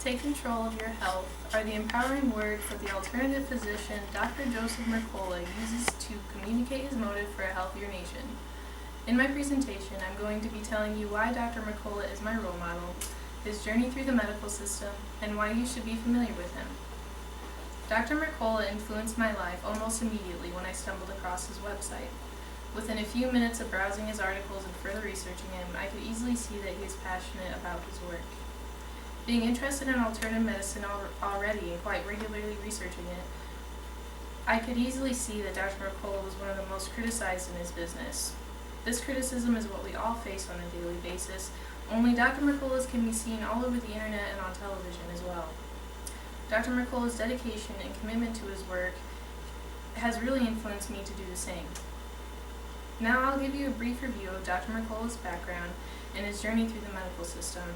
Take control of your health are the empowering words that the alternative physician, Dr. Joseph Mercola, uses to communicate his motive for a healthier nation. In my presentation, I'm going to be telling you why Dr. Mercola is my role model, his journey through the medical system, and why you should be familiar with him. Dr. Mercola influenced my life almost immediately when I stumbled across his website. Within a few minutes of browsing his articles and further researching him, I could easily see that he is passionate about his work. Being interested in alternative medicine already and quite regularly researching it, I could easily see that Dr. Mercola was one of the most criticized in his business. This criticism is what we all face on a daily basis, only Dr. Mercola's can be seen all over the internet and on television as well. Dr. Mercola's dedication and commitment to his work has really influenced me to do the same. Now I'll give you a brief review of Dr. Mercola's background and his journey through the medical system.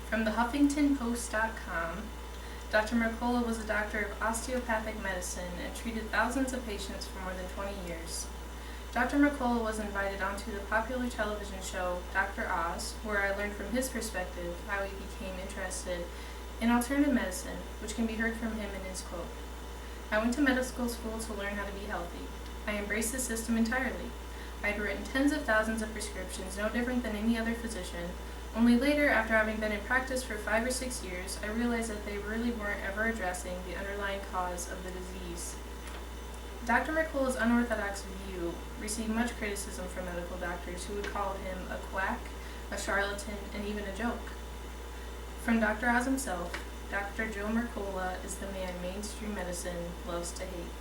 From the HuffingtonPost.com, Dr. Mercola was a doctor of osteopathic medicine and treated thousands of patients for more than 20 years. Dr. Mercola was invited onto the popular television show Dr. Oz, where I learned from his perspective how he became interested in alternative medicine, which can be heard from him in his quote. I went to medical school to learn how to be healthy. I embraced the system entirely. I had written tens of thousands of prescriptions, no different than any other physician. Only later, after having been in practice for 5 or 6 years, I realized that they really weren't ever addressing the underlying cause of the disease. Dr. Mercola's unorthodox view received much criticism from medical doctors who would call him a quack, a charlatan, and even a joke. From Dr. Oz himself, Dr. Joe Mercola is the man mainstream medicine loves to hate.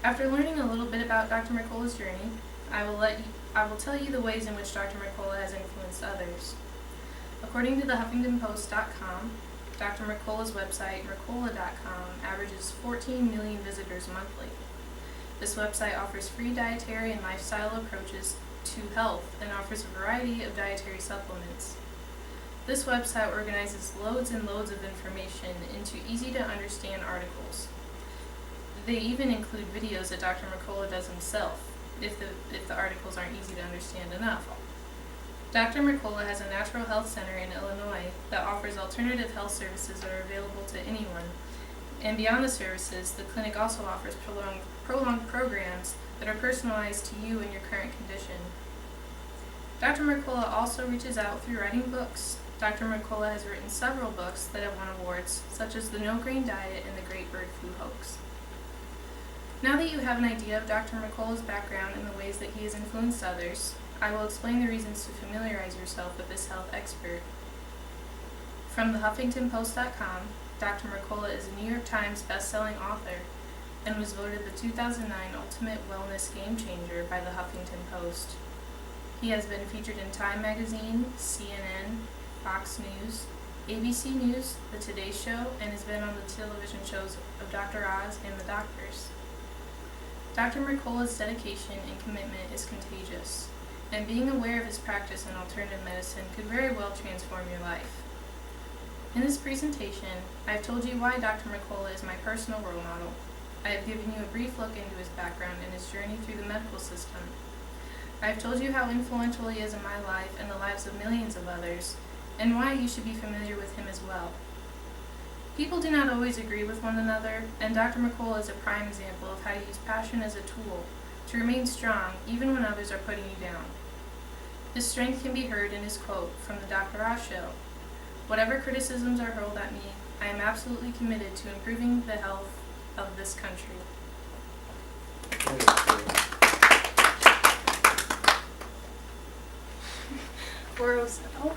After learning a little bit about Dr. Mercola's journey, I will tell you the ways in which Dr. Mercola has influenced others. According to the HuffingtonPost.com, Dr. Mercola's website, Mercola.com, averages 14 million visitors monthly. This website offers free dietary and lifestyle approaches to health and offers a variety of dietary supplements. This website organizes loads and loads of information into easy-to-understand articles. They even include videos that Dr. Mercola does himself, if the articles aren't easy to understand enough. Dr. Mercola has a natural health center in Illinois that offers alternative health services that are available to anyone. And beyond the services, the clinic also offers prolonged programs that are personalized to you and your current condition. Dr. Mercola also reaches out through writing books. Dr. Mercola has written several books that have won awards, such as The No-Grain Diet and The Great Bird Flu Hoax. Now that you have an idea of Dr. Mercola's background and the ways that he has influenced others, I will explain the reasons to familiarize yourself with this health expert. From the HuffingtonPost.com, Dr. Mercola is a New York Times best-selling author and was voted the 2009 Ultimate Wellness Game Changer by the Huffington Post. He has been featured in Time Magazine, CNN, Fox News, ABC News, The Today Show, and has been on the television shows of Dr. Oz and The Doctors. Dr. Mercola's dedication and commitment is contagious, and being aware of his practice in alternative medicine could very well transform your life. In this presentation, I have told you why Dr. Mercola is my personal role model. I have given you a brief look into his background and his journey through the medical system. I have told you how influential he is in my life and the lives of millions of others, and why you should be familiar with him as well. People do not always agree with one another, and Dr. Mercola is a prime example of how to use passion as a tool to remain strong even when others are putting you down. His strength can be heard in his quote from the Dr. Oz show. Whatever criticisms are hurled at me, I am absolutely committed to improving the health of this country. 407. Oh.